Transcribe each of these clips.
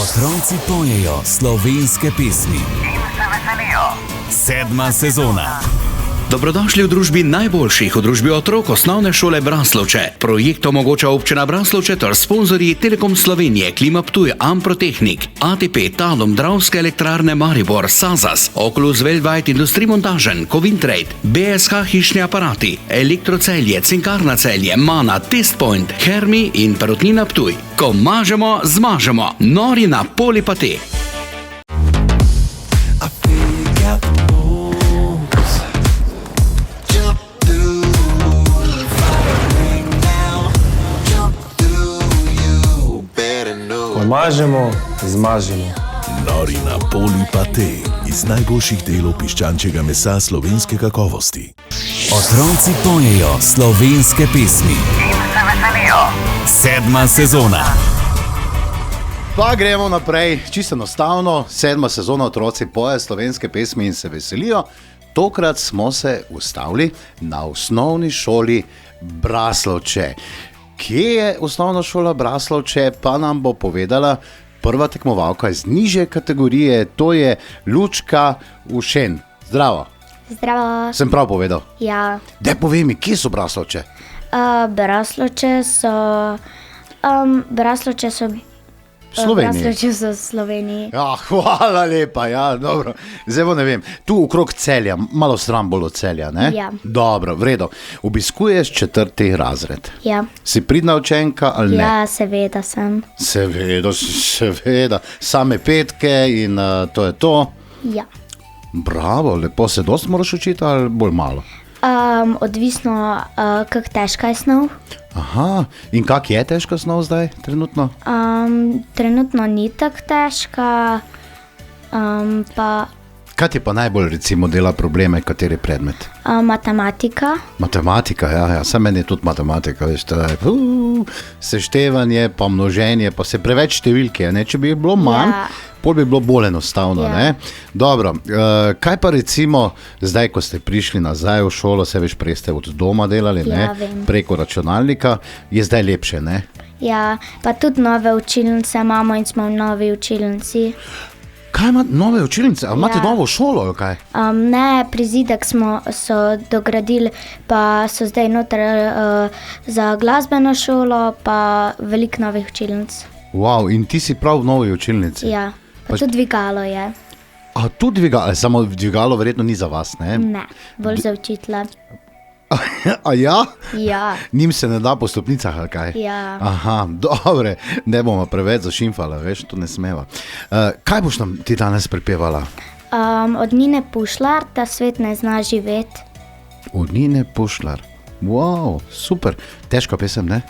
Otroci pojejo slovenske pesmi. In se veselijo. 7. sezona. Dobrodošli v družbi najboljših, v družbi otrok osnovne šole Braslovče. Projekt omogoča občina Braslovče ter sponzorji Telekom Slovenije, Klima Ptuj, Amprotehnik, ATP, Talum, Dravske elektrarne Maribor, Sazas, Oculus Worldwide Industrie Montažen, Covintrade, BSH hišni aparati, Elektrocelje, Cinkarna Celje, Mana, Testpoint, Hermi in Perutnina Ptuj. Ko mažemo, zmažemo. Nori na Polipate. Mažemo, zmažemo. Nori na Polipate iz najboljših delov piščančjega mesa slovenske kakovosti. Otroci pojejo slovenske pesmi. In se veselijo. 7. sezona. Pa gremo naprej, čisto enostavno. 7. sezona Otroci pojejo slovenske pesmi in se veselijo. Tokrat smo se ustavili na osnovni šoli Braslovče. Kje je osnovna šola Braslovče, pa nam bo povedala prva tekmovalka iz nižje kategorije, to je Lučka Ušen. Zdravo. Zdravo. Sem prav povedal? Ja. Daj povej mi, kje so Braslovče? Braslovče so... Braslovče so... V Sloveniji. Braslovče so v Sloveniji. Ja, hvala lepa, ja, dobro. Zdaj bo ne vem, tu okrog Celja, malo stran bolj od Celja, ne? Ja. Dobro, v redu. Obiskuješ 4. razred. Ja. Si pridna učenka ali ne? Ja, seveda sem. Seveda. Same petke in to je to. Ja. Bravo, lepo. Se dosti moraš učiti ali bolj malo? Odvisno, kako težka je snov. Aha, in kak je težka snov zdaj, trenutno? Trenutno ni tako težka, pa Kaj ti pa najbolj recimo dela probleme, kateri predmet? matematika. Matematika, ja, samo meni je tudi matematika, veš, to je seštevanje, pa množenje, pa se preveč številke, ne, če bi jih bilo manj, Ja. pol bi bilo bolj enostavno, Ja. ne. Dobro, kaj pa recimo zdaj, ko ste prišli nazaj v šolo, se veš, prej ste od doma delali, ne, Ja, vem. preko računalnika, je zdaj lepše, ne? Ja, pa tudi nove učilnice imamo in smo v novi učilnici. Kaj ima nove učilnice? Ali imate Ja. novo šolo, ali kaj? Ne, prizidek so dogradili, pa so zdaj noter za glasbeno šolo, pa veliko novih učilnic. Wow, in ti si prav v novi učilnici? Ja, pa Pa- tudi dvigalo je. A tu dvigalo, samo dvigalo verjetno ni za vas, ne? Ne, bolj za učitele. A ja? Ja, Njim se ne da po stopnicah, ali kaj? ja. Aha, dobro, ne bomo preveč zašimfala, veš, to ne smeva. Kaj boš nam ti danes pripevala? Od Nine Pušlar, Ta svet ne zna živeti. Od Nine Pušlar. Wow, super. Težka pesem, ne?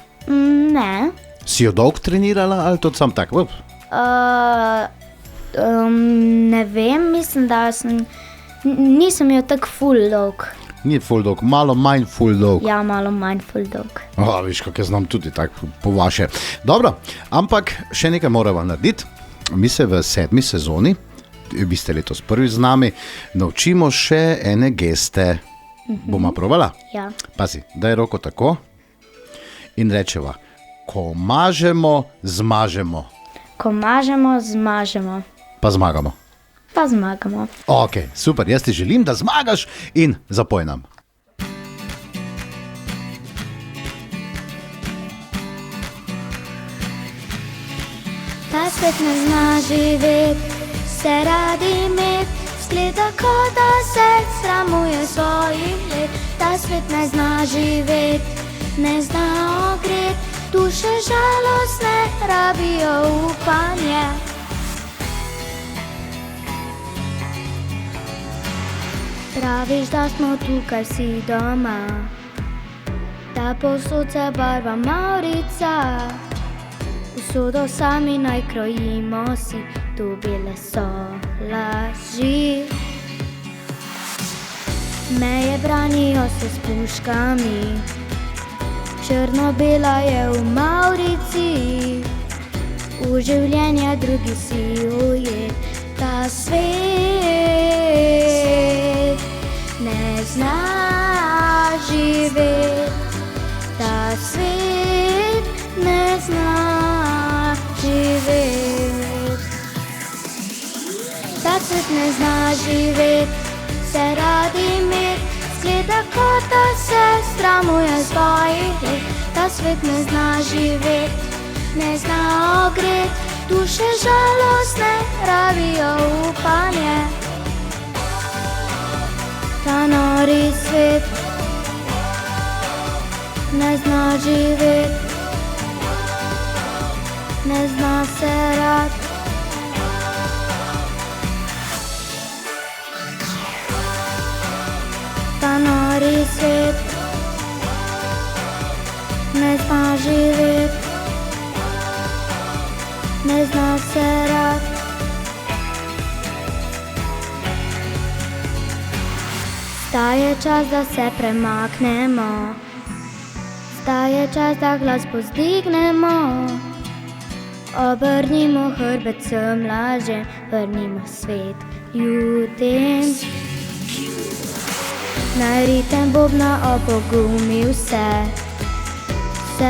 Ne. Si jo dolgo trenirala ali to sam tak? Ne vem, mislim, da nisem jo tako full dolg. Ni full dolg, malo manj full dolg. Ja, malo manj full dolg. Viš, kak jaz znam tudi tako po vaše. Dobro, ampak še nekaj moramo narediti. Mi se v 7. sezoni, vi ste letos prvi z nami, naučimo še ene geste. Bomo probala? Ja. Pazi, daj roko tako in rečeva, ko mažemo, zmažemo, Ko mažemo, zmažemo, pa zmagamo. pa zmagamo. Ok, super, jaz ti želim, da zmagaš in zapoj nam. Ta svet ne zna živeti, se radi imeti, zgleda, kot da se sramuje svojih let. Ta svet ne zna živeti, ne zna ogreti, duše žalostne rabijo upanje. Praviš, da smo tukaj vsi doma, da povsod se barva Maurica. Usodo sami naj krojimo si, tu bile so laži. Meje branijo se s puškami, črno-bela je v Maurici. V življenje drugi si ujet, ta svet ne zna živeti, ta svet ne zna živeti. Ta svet ne zna živeti, se radi imeti, zgleda kot da se sramuje svojih let. Ta svet ne zna živeti, ne zna ogreti, duše žalostne rabijo upanje. Ta nori svet ne zna živeti, ne zna se rad. Ta nori svet ne zna živeti, ne zna se rad. Zdaj je čas, da se premaknemo, zdaj je čas, da glas povzdignemo. Obrnimo hrbet vsem lažem, vrnimo svet ljudem. Naj ritem bobna opogumi vse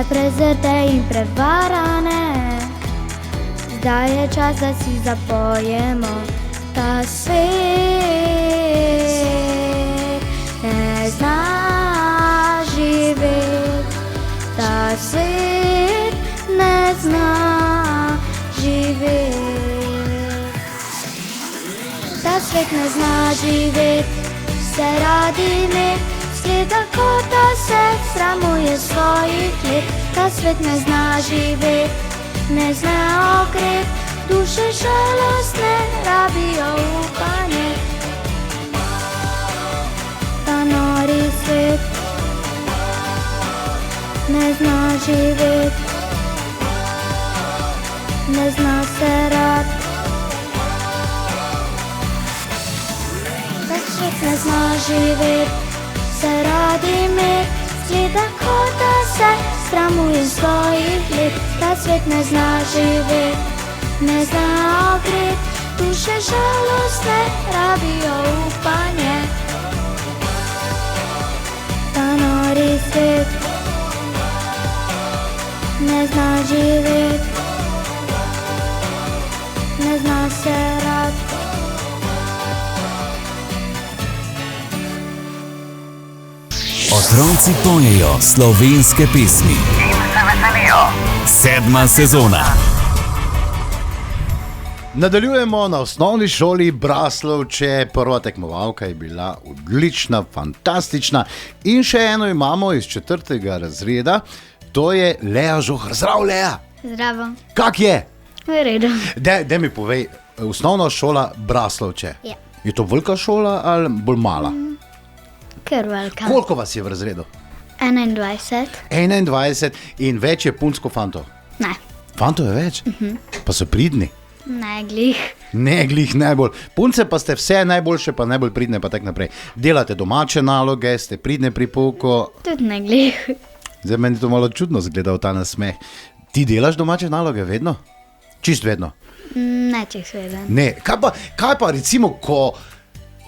prezrte in prevarane. Zdaj je čas, da si zapojemo. Ta svet ne zna živeti, ta svet ne zna živeti. Ta svet ne zna živeti, se radi imeti, zgleda kot da se sramuje svojih let. Ta svet ne zna živeti, ne zna ogreti, duše žalostne rabijo upanje. Ta nori svet ne zna živeti, ne zna se rad. Ta svet ne zna živeti, se radi imeti, zgleda kot da se sramuje svojih let. Ta svet ne zna živeti, ne zna ogreti, duše žalostne rabijo upanje. Ta nori svet ne zna živeti, ne zna se rad. Otroci pojejo slovenske pesmi. In se veselijo. 7. sezona. Nadaljujemo na osnovni šoli Braslovče. Prva tekmovalka je bila odlična, fantastična. In še eno imamo iz 4. razreda, to je Lea Žohar. Zdrav, Lea! Zdravo. Kak je? V redu. Daj mi povej, osnovna šola Braslovče. Ja. Je to velika šola ali bolj mala? Kar velika. Koliko vas je v razredu? 21. 21 in več je punc kot fantov. Ne, Fantov je več? Pa so pridni. ne glih. Ne, glih najbolj. Punce pa ste vse najboljše, pa najbolj pridne, pa tak naprej. Delate domače naloge, ste pridne pri pouku. Tudi ne glih. Zdaj meni to malo čudno zgleda v ta nasmeh. Ti delaš domače naloge vedno? Čist vedno? Ne, če sveden. Ne. Kaj pa recimo, ko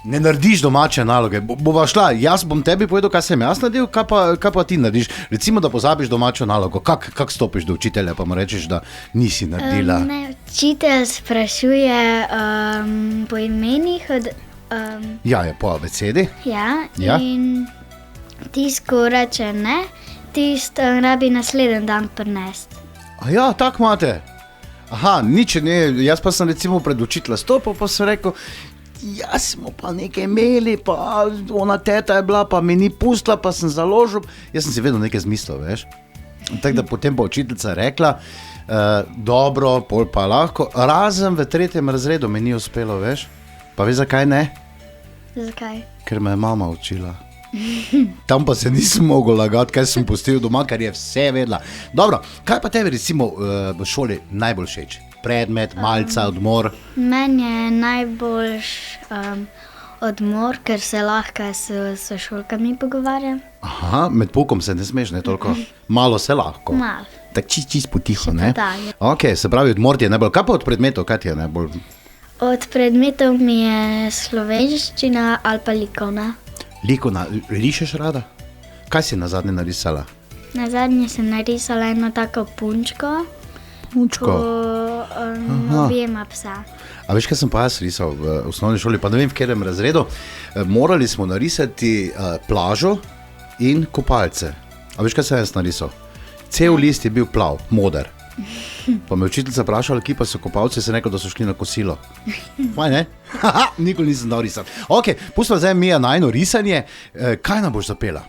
ne narediš domače naloge? Bova šla, jaz bom tebi povedal, kaj sem jaz naredil, kaj pa ti narediš? Recimo, da pozabiš domačo nalogo. Kak stopiš do učitelja, pa mu rečeš, da nisi naredila? Ne, učitelj sprašuje po imenih od... Ja, je po abecedi. Ja, Ja. in tisto reče ne, tisto rabi naslednji dan prinesti. A ja, tak imate. Aha, nič ne, jaz pa sem recimo pred učitelja stopil, pa sem rekel, jaz smo pa nekaj imeli, pa ona teta je bila, pa mi ni pustila, pa sem založil. Jaz sem si vedno nekaj zmislil, veš. Tako da potem pa učiteljica rekla, dobro, pol pa lahko, razen v 3. razredu mi ni uspelo, veš. Pa veš, zakaj ne? Zakaj? Ker me je mama učila. Tam pa se nisem mogel lagati, kaj sem pustil doma, ker je vse vedela. Dobro, kaj pa tebi recimo v šoli najbolj všeč? Predmet, malca, odmor? Meni je najboljš odmor, ker se lahko s sošolkami pogovarjam. Aha, med poukom se ne smeš, ne toliko. Malo se lahko. Malo. Tako čist potiho, Še ne? to dalje. Ok, se pravi, odmor ti je najbolj. Kaj pa od predmetov, kaj ti je najbolj? Od predmetov mi je slovenščina ali pa likovna. Likovna, rišeš rada? Kaj si nazadnje narisala? Nazadnje sem narisala eno tako punčko, Punčko. ko objema psa. A veš, kaj sem pa jaz risal v osnovni šoli, pa ne vem, v katerem razredu. Morali smo narisati plažo in kopalce. A veš, kaj sem jaz narisal? Cel list je bil plav, moder. Pa me učiteljica vprašala, kje pa so kopalci, se rekel, da so šli na kosilo. Faj, ne? Nikoli nisem dal risati. Ok, pustimo zdaj Mija najino risanje. Kaj nam boš zapela?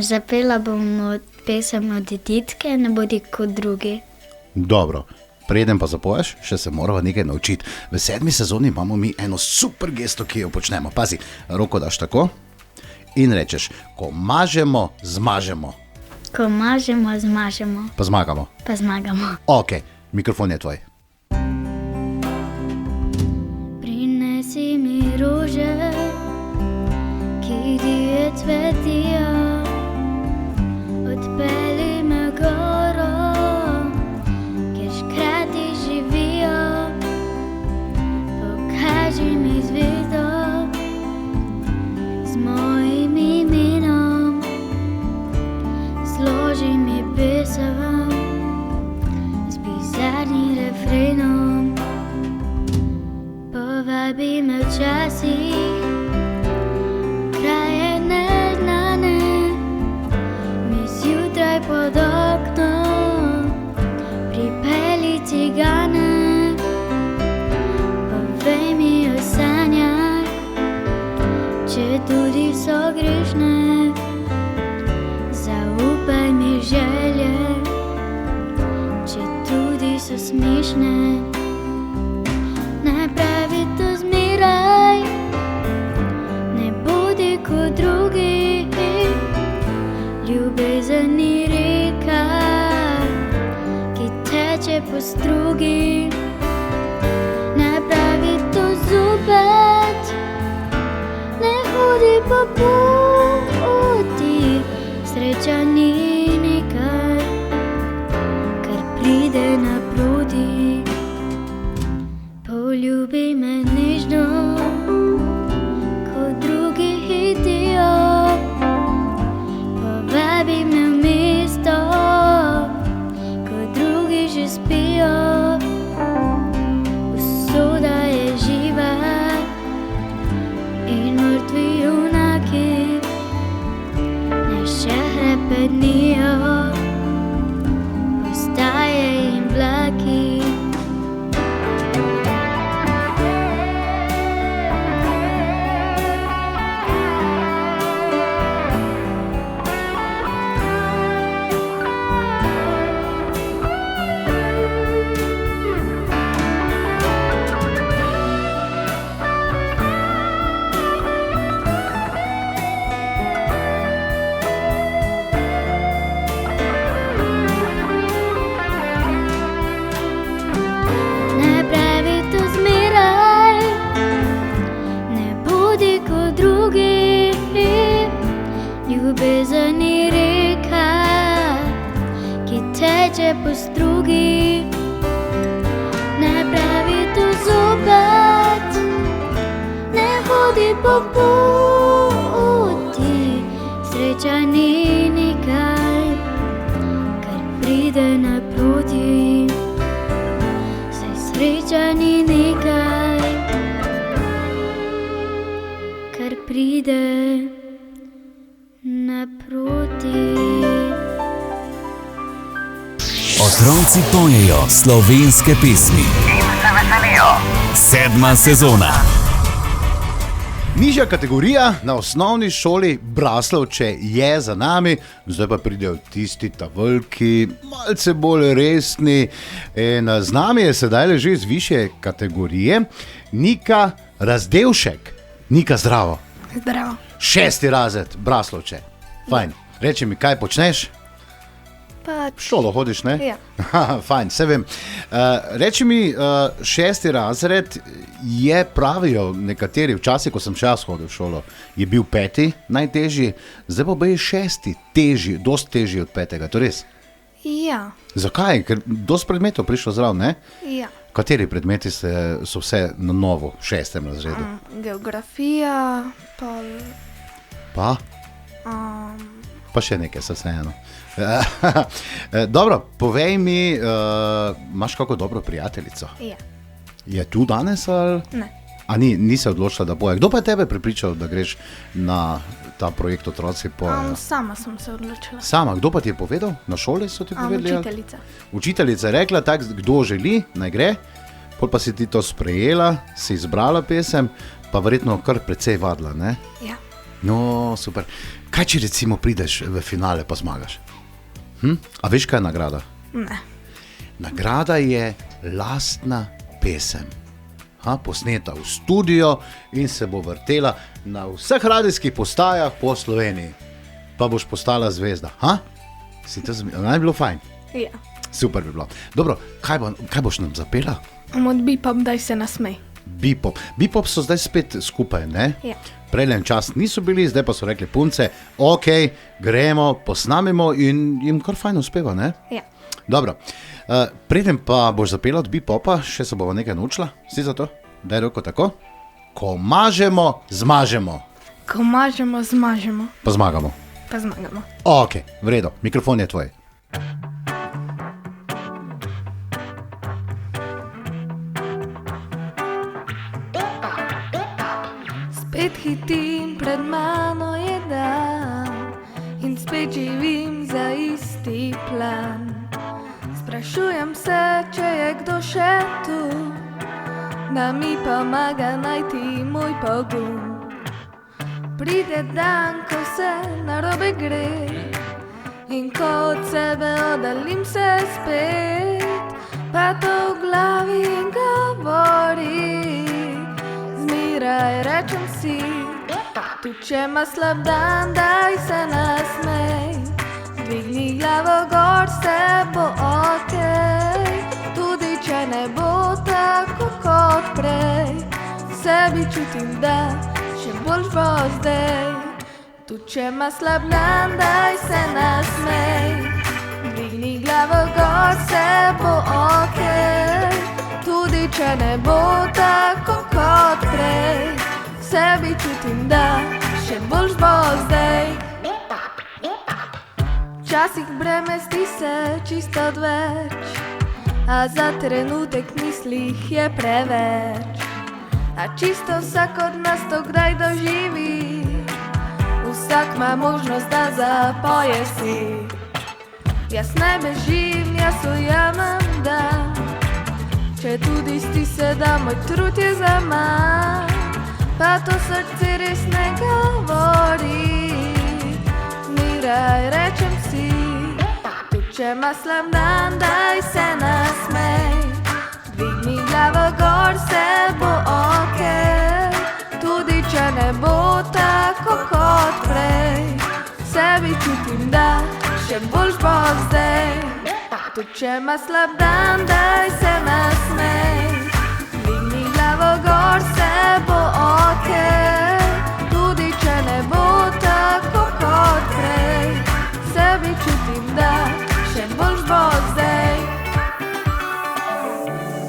Zapela bom pesem od Editke, Ne bodi kot drugi. Dobro, preden pa zapoješ, še se moramo nekaj naučiti. V 7. sezoni imamo mi eno super gesto, ki jo počnemo. Pazi, roko daš tako in rečeš, ko mažemo, zmažemo. Ko mažemo, zmažemo, Pa zmagamo. pa zmagamo. Ok, mikrofon je tvoj. Prinesi mi rože, ki dije cvetijo, odpelji me goro, kjer škrati živijo, pokaži mi zvezdo z mojim imenom, zloži mi pesem z bizarnim refrenom. Povabi me včasih, kraje neznane, mi zjutraj pod oknom, pripelji cigane, povej mi o sanjah, če tudi so grešne, zaupaj mi želje, če tudi so smešne. Ne pravi to zmeraj, ne bodi kot drugi, ljubezen ni reka, ki teče po strugi. Ne pravi to zopet, ne hodi po poti, sreča ni nekaj, kar pride naproti. Poljubi me nežno, kot drugi hitijo, povabi me v mesto, kot drugi že spijo. Usoda je živa in mrtvi junaki ne še hrepenijo, postaje in blaki. Ne pravi to zmeraj, ne bodi kot drugi, ljubezen ni reka, ki teče po strugi. Ne pravi to zopet, ne hodi po poti, sreča ni nekaj, kar pride naproti. Sreča ni nekaj, kar pride naproti. Otroci pojejo slovenske pesmi. In se veselijo. 7. sezona. Nižja kategorija na osnovni šoli Braslovče je za nami, zdaj pa pridejo tisti ta veliki, malce bolj resni. In z nami je sedaj že iz višje kategorije Nika Razdevšek. Nika, zdravo. Zdravo. 6. razred Braslovče. Fajn. Reči mi, kaj počneš? Pa, V šolo hodiš, ne? Ja. Fajn, se vem. Reči mi, 6. razred je, pravijo nekateri, včasih, ko sem še jaz hodil v šolo, je bil 5. najtežji, zdaj pa je 6. težji, dosti težji od 5. To res? ja, Zakaj? Ker dosti predmetov prišlo zraven, ne? ja. Kateri predmeti so vse na novo v 6. razredu? Geografija, pa Pa? um, Pa še nekaj, se vseeno. Dobro, povej mi, imaš kako dobro prijateljico? Ja. Je tu danes ali? Ne. A ni se odločila, da boje. Kdo pa je tebe prepričal, da greš na ta projekt Otroci pojejo? Sama sem se odločila. Sama, kdo pa ti je povedal? Na šoli so ti povedali? ali? Učiteljica. Učiteljica je rekla, tak, kdo želi, naj gre, pol pa si ti to sprejela, si izbrala pesem, pa verjetno kar precej vadila, ne? Ja. No, super. Kaj če recimo prideš v finale pa zmagaš? A veš, kaj je nagrada? Ne. Nagrada je lastna pesem. Posneta v studio in se bo vrtela na vseh radijskih postajah po Sloveniji. Pa boš postala zvezda. Si to naj bilo fajn? Ja. Super bi bilo. Dobro, kaj boš nam zapela? Od Bipop, daj se nasmej. Bipop. Bipop so zdaj spet skupaj, ne? Ja. Prejlen čas niso bili, zdaj pa so rekli punce, ok, gremo, posnamimo in jim kar fajn uspeva, ne? Ja. Dobro, preden pa boš zapela od Bipopa, še se bova nekaj naučila, si za to? Daj roko tako. Ko mažemo, zmažemo. Ko mažemo, zmažemo. Pa zmagamo. Pa zmagamo. Ok, v redu, mikrofon je tvoj. Spet hitim, pred mano je dan in spet živim za isti plan. Sprašujem se, če je kdo še tu, da mi pomaga najti moj pogum. Pride dan, ko se narobe gre in ko od sebe oddaljim se spet, pa to v glavi govori. Zmeraj rečem si, tu če ima slab dan, daj se nasmej. Dvigni glavo gor, se bo okej, tudi če ne bo tako kot prej. V sebi čutim, da še boljš bo zdaj. Tu če ima slab dan, daj se nasmej. Dvigni glavo gor, se bo okej, tudi če ne bo tako kot prej. V sebi čutim, da še boljš bo zdaj. Včasih breme zdi se čisto odveč, a za trenutek mislih je preveč. A čisto vsak od nas to kdaj doživi, vsak ima možnost, da zapoje si. Jaz ne bežim, jaz ujamem dan, če tudi zdi se, da moj trud je zaman, pa to srce res ne govori. Zmeraj rečem si, tu če ima slab dan, daj se nasmej. Dvigni glavo gor, se bo okej, tudi če ne bo tako kot prej. V sebi čutim, da še boljš bo zdaj. Tu če ima slab dan, daj se nasmej. Dvigni glavo gor, se bo okej, tudi če ne bo tako kot prej. V sebi čutim, da še boljš bo zdaj.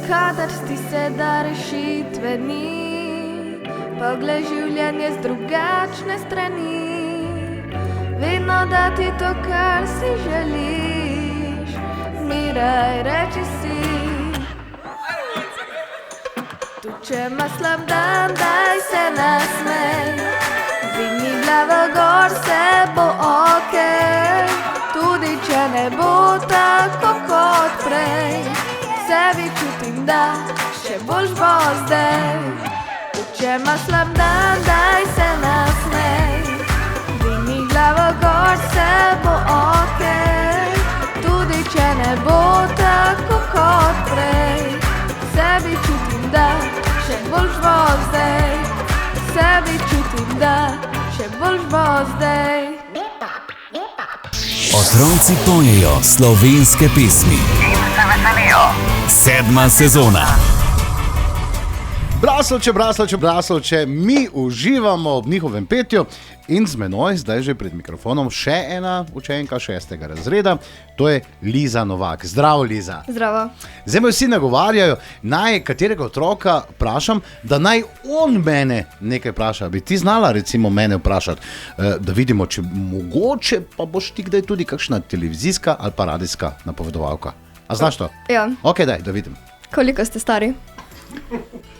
Kadar sti se da rešitve ni, poglej življenje z drugačne strani. Vedno da ti to, kar si želiš, zmeraj reči si. Tu če ima slab dan, daj se nasmej. Dvigni glavo gor, se bo okej, tudi če ne bo tako kot prej. V sebi čutim, da še boljš bo zdaj. Tu če ima slab dan, daj se nasmej. Dvigni glavo gor, se bo okej, tudi če ne bo tako kot prej. V sebi čutim, da še boljš bo zdaj. V sebi čutim, da še boljš bo zdaj. Otroci pojejo slovenske pesmi. In se veselijo. 7. sezona. Braslovče, mi uživamo ob njihovem petju in z menoj zdaj že pred mikrofonom še ena učenka 6. razreda, to je Liza Novak. Zdravo, Liza. Zdravo. Zdaj me vsi nagovarjajo, naj katerega otroka vprašam, da naj on mene nekaj vpraša. Bi ti znala recimo mene vprašati, da vidimo, če mogoče pa boš ti kdaj tudi kakšna televizijska ali pa radijska napovedovalka. A znaš to? Ja. Ok, daj, da vidim. Koliko ste stari?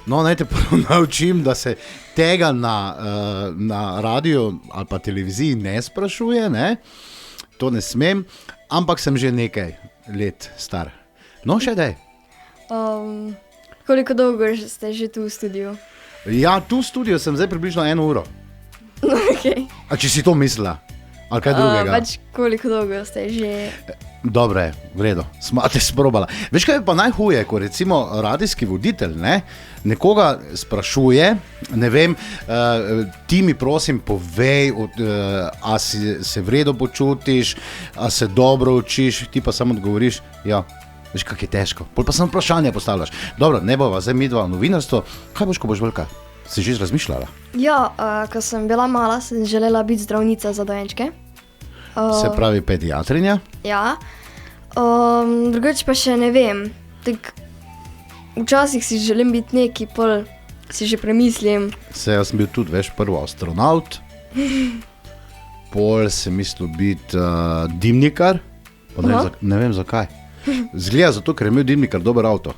No, naj te prvo naučim, da se tega na radiju ali pa televiziji ne sprašuje, ne? To ne smem, ampak sem že nekaj let star. No, še daj. Koliko dolgo ste že tu v studiu? Ja, tu v studiu sem zdaj približno 1 uro. Okay. A če si to mislila? Ali kaj drugega? Pač koliko dolgo ste že... Dobro je, v redu, smate sprobala. Veš kaj je pa najhuje, ko recimo radijski voditelj nekoga sprašuje, ne vem, ti mi prosim povej, a si se v redu počutiš, a se dobro učiš, ti pa samo odgovoriš, ja, veš kak je težko, pol pa samo vprašanje postavljaš. Dobro, ne bova zdaj midva novinarstvo, kaj boš, ko boš velika? Si že razmišljala? Ja, ko sem bila mala, sem želela biti zdravnica za dojenčke. Se pravi pediatrinja? Ja, drugače pa še ne vem. Tak, včasih si želim biti neki, pol si že premislim. Jaz sem bil tudi, veš, prvo astronaut, pol sem mislil biti dimnikar, ne vem zakaj. Zgleda zato, ker je imel dimnikar dober avto.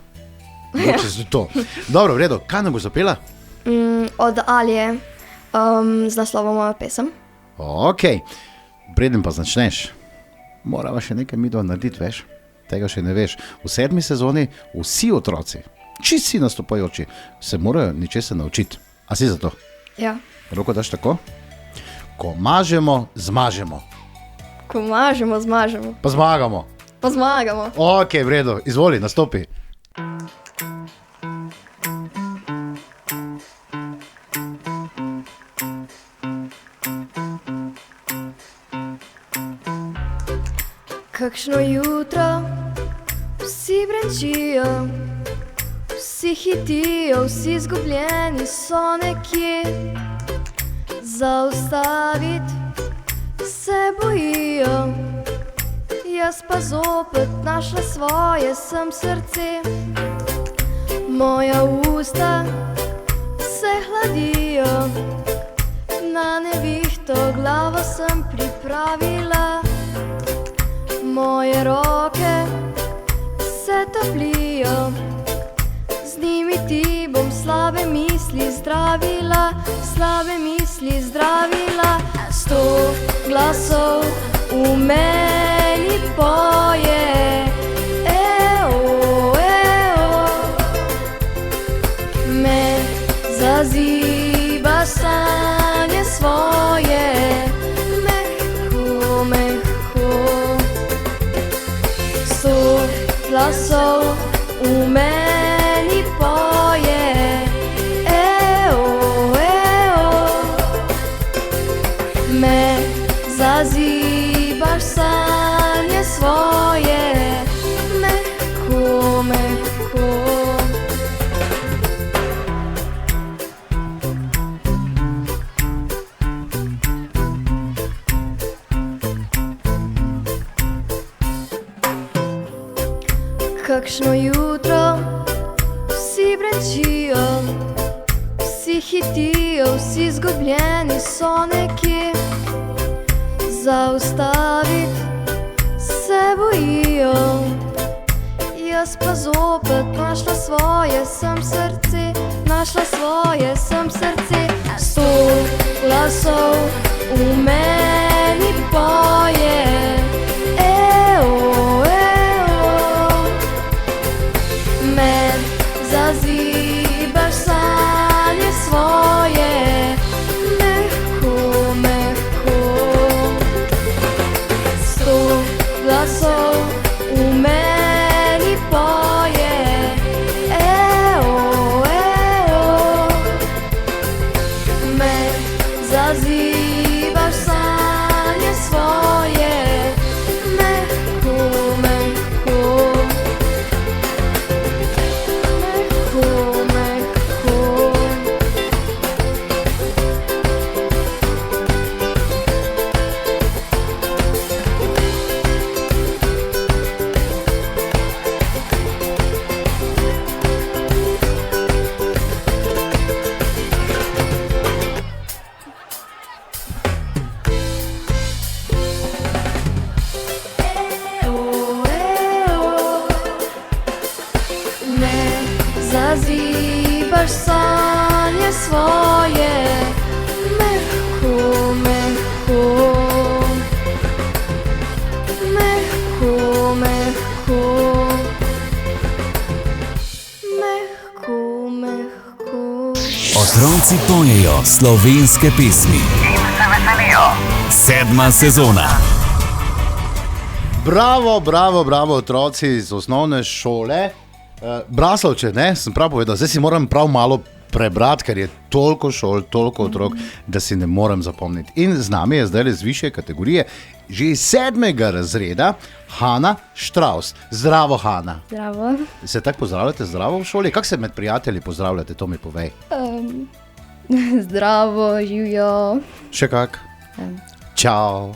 Zato. Dobro, v redu, kaj nam boš zapela? Od Alije, z naslovom Moja pesem. Ok. Preden pa začneš, moramo še nekaj midva narediti, veš, tega še ne veš. V 7. sezoni vsi otroci, vsi nastopajoči, se morajo ničesar naučiti. A si za to? Ja. Roko daš tako? Ko mažemo, zmažemo. Ko mažemo, zmažemo. Pa zmagamo. Pa zmagamo. Ok, v redu, izvoli, nastopi. Kakšno jutro, vsi brenčijo, vsi hitijo, vsi izgubljeni so nekje. Zaustaviti se bojijo, jaz pa zopet našla svoje sem srce. Moja usta se hladijo, na nevihto glavo sem pripravila. Moje roke se toplijo, z njimi ti bom slabe misli zdravila, slabe misli zdravila. 100 glasov v meni poje, me zaziba sanje svoje, mehko, mehko. 100 glasov v meni poje, me zazibaš sanje svoje, mehko, mehko. Kakšno jutro, vsi brenčijo, vsi hitijo, vsi izgubljeni so nekje. Zaustaviti se bojijo, jaz pa zopet našla svoje sem srce, našla svoje sem srce. 100 glasov v meni poje, me zazibaš sanje svoje, mehko, mehko. 100 glasov v meni poje, me zazibaš sanje svoje, mehko, mehko. Mehko, mehko. zazibaš sanje svoje. Mehko, mehko, mehko, mehko, mehko, mehko. Otroci pojejo slovenske pesmi. In se veselijo. 7. sezona. Bravo, bravo, bravo, otroci iz osnovne šole. Braslovče, ne, sem prav povedal, zdaj si moram prav malo prebrati, ker je toliko šol, toliko otrok, da si ne morem zapomniti. In z nami je zdaj z višje kategorije, že iz 7. razreda, Hana Štravs. Zdravo, Hana. Zdravo. Se tako pozdravljate zdravo v šoli? Kako se med prijatelji pozdravljate, to mi povej. Zdravo, živijo. Še kak? Čau.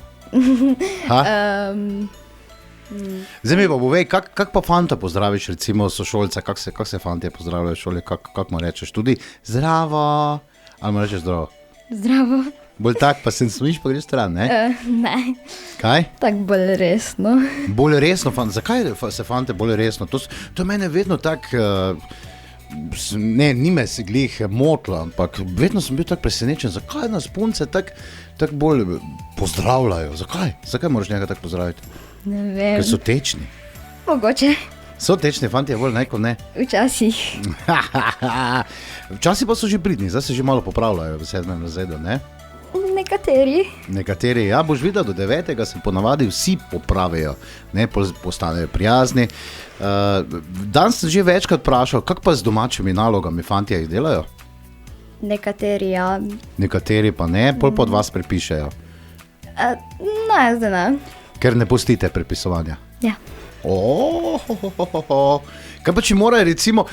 Zdaj mi pa povej, kako pa fanta pozdraviš, recimo sošolca, kako se fantje pozdravljajo v šoli, kako mu rečeš tudi zdravo, ali mu rečeš zdravo? Zdravo. Bolj tak, pa se smiš, pa greš stran, ne? Ne, Kaj? tako bolj resno. Bolj resno, zakaj se fante bolj resno? To je mene vedno tak, ne, ni me se glih motilo, ampak vedno sem bil tak presenečen, zakaj nas punce tako bolj pozdravljajo, zakaj? Zakaj moraš njega tako pozdraviti? Ne vem. Ker so tečni. Mogoče. So tečni fanti, bolj neko ne. Včasih. Včasih pa so že pridni, zdaj se že malo popravljajo v 7. razredu, ne? Nekateri. Nekateri, ja, boš videl, do 9. se ponavadi vsi popravijo, ne, postanejo prijazni. Danes sem že večkrat vprašal, kako pa z domačimi nalogami fantje jih delajo? Nekateri, ja. Nekateri pa ne, pol pa od vas prepišejo, Ne, zdaj ne. ker ne pustite prepisovanja. Ja. Kaj pa če mora, recimo,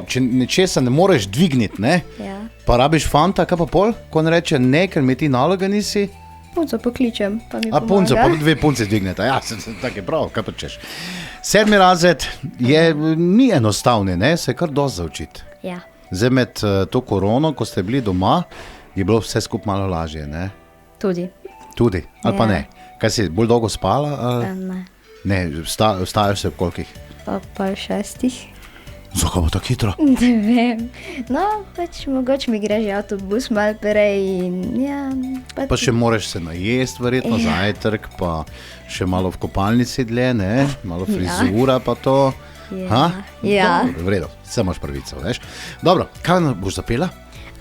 če nečesa ne moreš dvigniti, ne? Ja. Pa rabiš fanta, kaj pa pol, ko on reče ne, ker mi ti naloga nisi? Punco pokličem, pa mi A pomaga. punco, pa dve punce dvigneta, ja, tako je prav, kaj pa češ. 7. razred ni enostavni, ne, se je kar dosti zaučiti. Ja. Zdaj med to korono, ko ste bili doma, je bilo vse skupaj malo lažje, ne? Tudi. Tudi, ali pa Ja. ne? Kaj si, bolj dolgo spala? Ne. Ne, vstajaš se ob kolikih? Pa 5:30. Zakaj bo tako hitro? Ne vem. No, pač mogoče mi gre že avtobus malo prej in ja. Pa še moraš se najesti, verjetno, zajtrk, pa še malo v kopalnici dlje, ne? Malo frizura pa to. Ja. Ja. Dobro, v redu, vse imaš pravico, veš. Dobro, kaj nam boš zapela?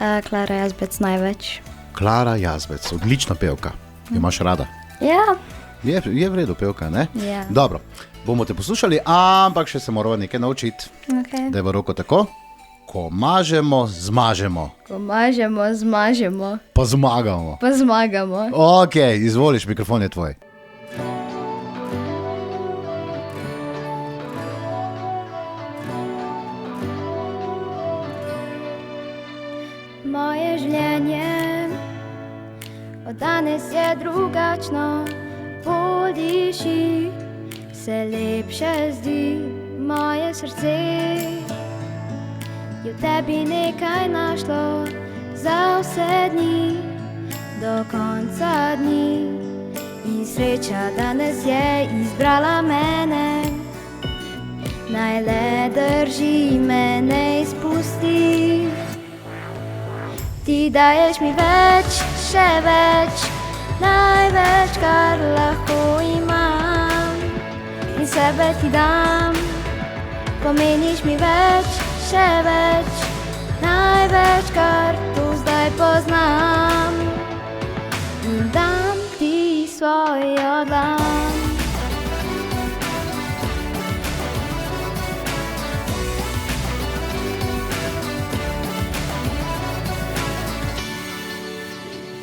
Klara Jazbec največ. Klara Jazbec, odlična pevka. Jo imaš rada? Ja. Je v redu pevka, ne? Ja. Dobro, bomo te poslušali, ampak še se moramo nekaj naučiti. Okay. Da je v roko tako, ko mažemo, zmažemo, Ko mažemo, zmažemo, pa zmagamo. pa zmagamo. Ok, izvoliš, mikrofon je tvoj. Moje življenje od danes je drugačno, bolj diši, se lepše zdi. Moje srce je v tebi nekaj našlo, za vse dni, do konca dni. In sreča danes je izbrala mene, naj le drži me, ne izpusti. Ti daješ mi več, še več, največ, kar lahko imam. In sebe ti dam, pomeniš mi več, še več, največ, kar tu zdaj poznam. In dam ti svojo dlan.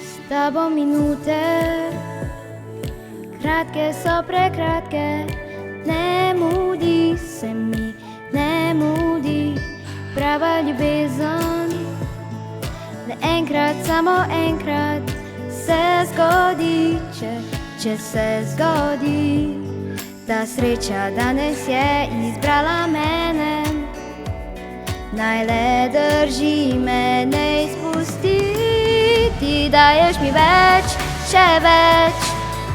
S tabo minute, kratke so prekratke, ne mudi se mi, ne mudi, prava ljubezen. Le enkrat, samo enkrat se zgodi, če se zgodi. Ta sreča danes je izbrala mene, naj le drži me, ne izpusti. Ti daješ mi več, še več,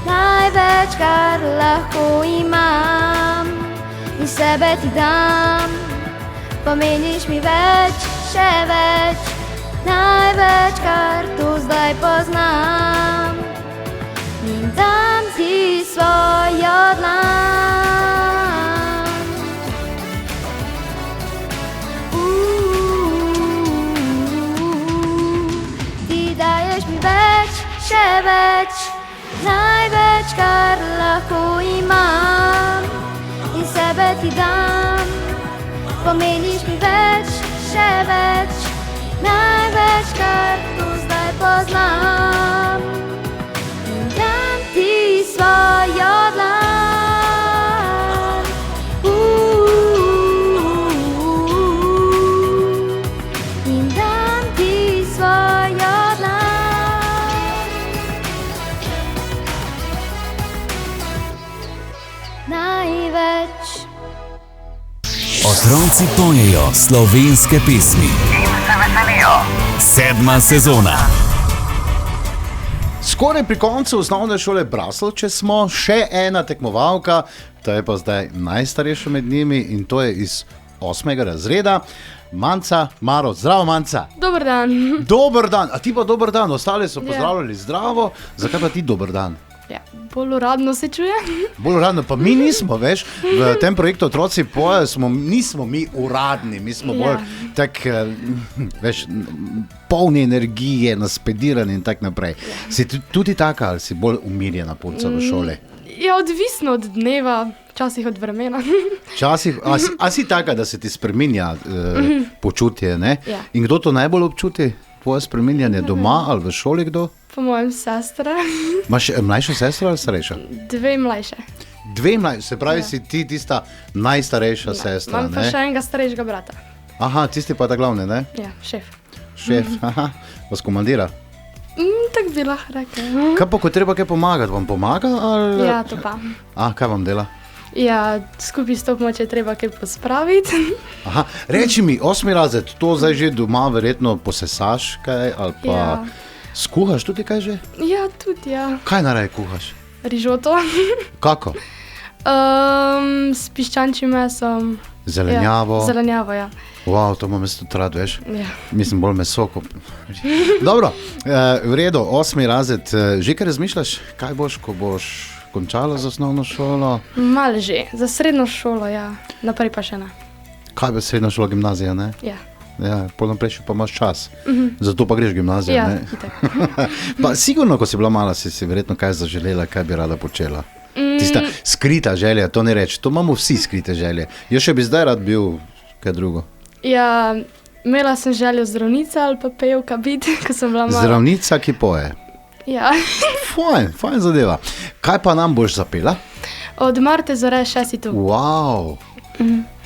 največ, kar lahko imam. In sebe ti dam, pomeniš mi več, še več, največ, kar tu zdaj poznam. In dam ti svojo dlan. Ti daješ mi več, še več, največ, kar lahko imam. In sebe ti dam, pomeniš mi več, še več, največ, kar tu zdaj poznam. In dam ti svojo dlan. In dam ti svojo dlan. Največ. Otroci pojejo slovenske pesmi. In se veselijo. 7. sezona. Skoraj pri koncu osnovne šole Braslovče smo, še ena tekmovalka, to je pa zdaj najstarejša med njimi in to je iz 8. razreda. Manca Maro, zdravo Manca. Dober dan. Dober dan, a ti pa dober dan, ostali so pozdravljali zdravo, zakaj pa ti dober dan? Ja, bolj uradno se čuje. Bolj uradno, pa mi nismo, veš, v tem projektu Otroci pojejo, nismo mi uradni, mi smo bolj tak, veš, polni energije, naspedirani in tak naprej. Si tudi taka ali si bolj umirjena punca v šoli? Ja, odvisno od dneva, včasih od vremena. Včasih, a si taka, da se ti spreminja počutje, ne? Ja. In kdo to najbolj občuti? Tvoje spreminjanje doma ali v šoli kdo? Po mojem sestra. Imaš mlajšo sestro ali starejšo? 2 mlajše. 2 mlajše, se pravi si ti tista najstarejša sestra, Imam pa ne? še enega starejšega brata. Aha, tisti pa ta glavni, ne? Ja, šef. Šef, aha, vas komandira. Tako bi lahko rekla. Kaj pa, ko treba kaj pomagati, vam pomaga ali? Ja, to pa. A, kaj vam dela? Ja, skupaj stopimo, če je treba kaj pospraviti. Aha, reči mi, 8. razred, to zdaj že doma verjetno posesaš kaj ali pa Ja. skuhaš tudi kaj že? Ja, tudi ja. Kaj naraj kuhaš? Rižoto. Kako? S piščančjim mesom. Zelenjavo? Ja, zelenjavo, ja. Wow, to imam jaz tudi rad, veš? Ja. Mislim, bolj meso. Dobro, v redu, 8. razred, že kaj razmišljaš, kaj boš, ko boš končala z osnovno šolo? Malo že, za srednjo šolo, ja. Naprej pa še ne. Kaj bo srednja šola, gimnazija, ne? Ja. Ja, pol naprej še pa imaš čas. Zato pa greš v gimnazijo, Ja, ne? itak. Pa sigurno, ko si bila mala, si verjetno kaj zaželela, kaj bi rada počela. Tista skrita želja, to ne reči, to imamo vsi skrite želje. Jaz še bi zdaj rad bil kaj drugo. Ja, imela sem željo zdravnica ali pa pevka biti, ko sem bila mala. Zdravnica, ki poje. Ja. Fajn zadeva. Kaj pa nam boš zapela? Od Marte Zore še si tu. Wow.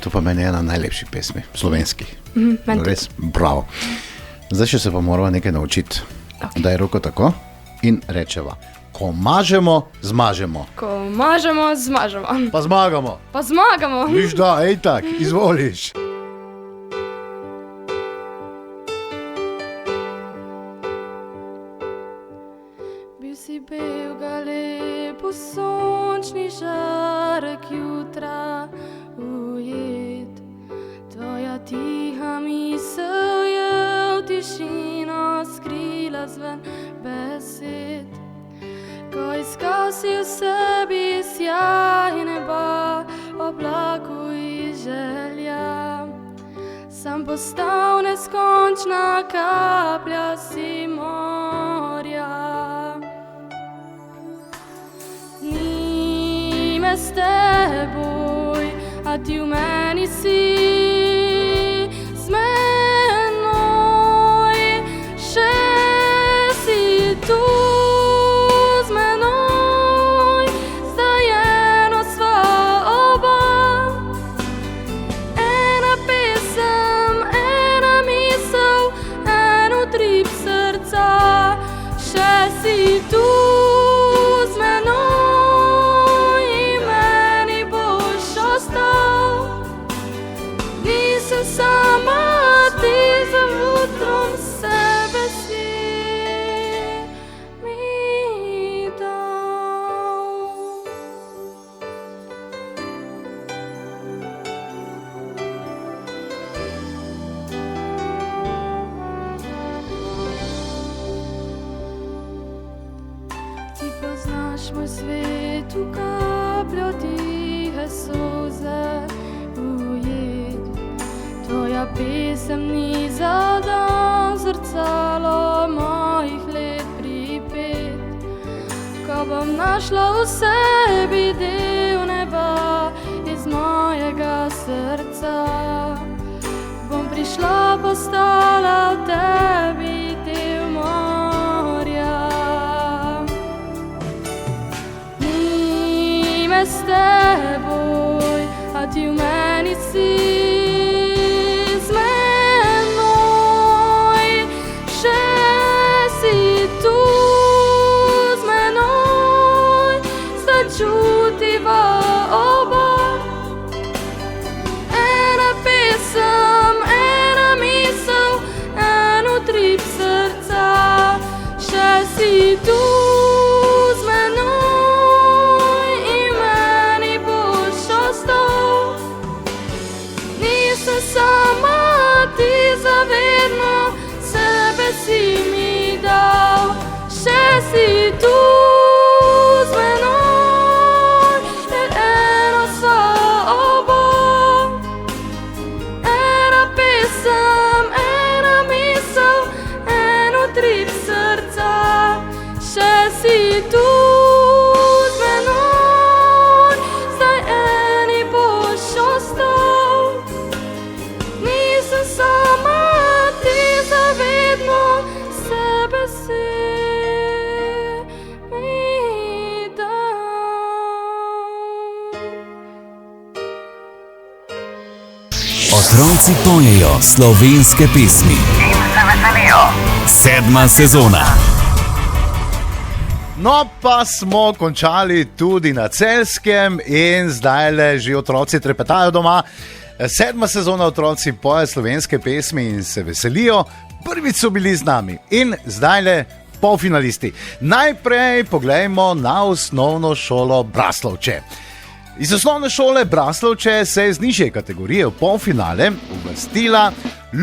To pa meni je ena najlepših pesmi, slovenskih. Meni tudi. Res, bravo. Zdaj še se pa moramo nekaj naučiti. Okay. Daj roko tako in rečeva. Ko mažemo, zmažemo. Ko mažemo, zmažemo. Pa zmagamo. Pa zmagamo. Viš da, ej tak, izvoliš. Bil si bel ga lepo sončni žarek jutra ujet. Tvoja tiha misel je v tišino skrila zven besed. Ko iskal si v sebi sjaj neba, oblaku in želja. Sam postal neskončna kaplja si morja. Ni me s teboj, a ti v meni si. Z menoj še si tu. naš moj svet v kapljo tihe solze ujed. Tvoja pesem ni za dan zrcalo mojih let pripet. Ko bom našla v sebi del neba iz mojega srca, bom prišla, postala v tebi del morja. Ni me s teboj, a ti v meni si. Z menoj, še si tu z menoj, zdaj čutiva oba. Ena pesem, ena misel, en utrip srca, še si tu z menoj in meni boš ostal. Nisem sama, ti zavedno, sebe si mi dal, še si tu z menoj, ker eno sva oba. Ena pesem, ena misel, en utrip srca, še si tu z menoj, zdaj eni boš ostal. Nisem sama, ti zavedno, sebe si mi dal. Otroci pojejo slovenske pesmi. In se veselijo. 7. sezona. No, pa smo končali tudi na Celjskem in zdaj že otroci trepetajo doma. 7. sezona Otroci pojejo slovenske pesmi in se veselijo. Prvič so bili z nami in zdaj polfinalisti. Najprej poglejmo na osnovno šolo Braslovče. Iz osnovne šole Braslovče se je z nižje kategorije v polfinale uvrstila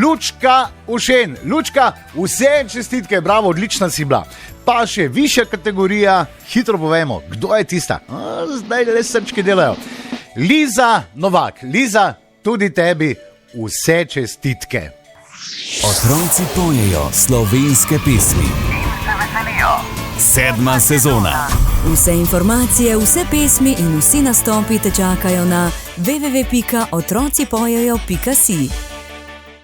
Lučka Ušen. Lučka, vse čestitke, bravo, odlična si bila. Pa še višja kategorija, hitro povemo, kdo je tista. Zdaj le srčki delajo. Liza Novak. Liza, tudi tebi vse čestitke. Otroci pojejo slovenske pesmi. In se veselijo. 7. sezona. Vse informacije, vse pesmi in vsi nastopi te čakajo na www.otrocipojejo.si.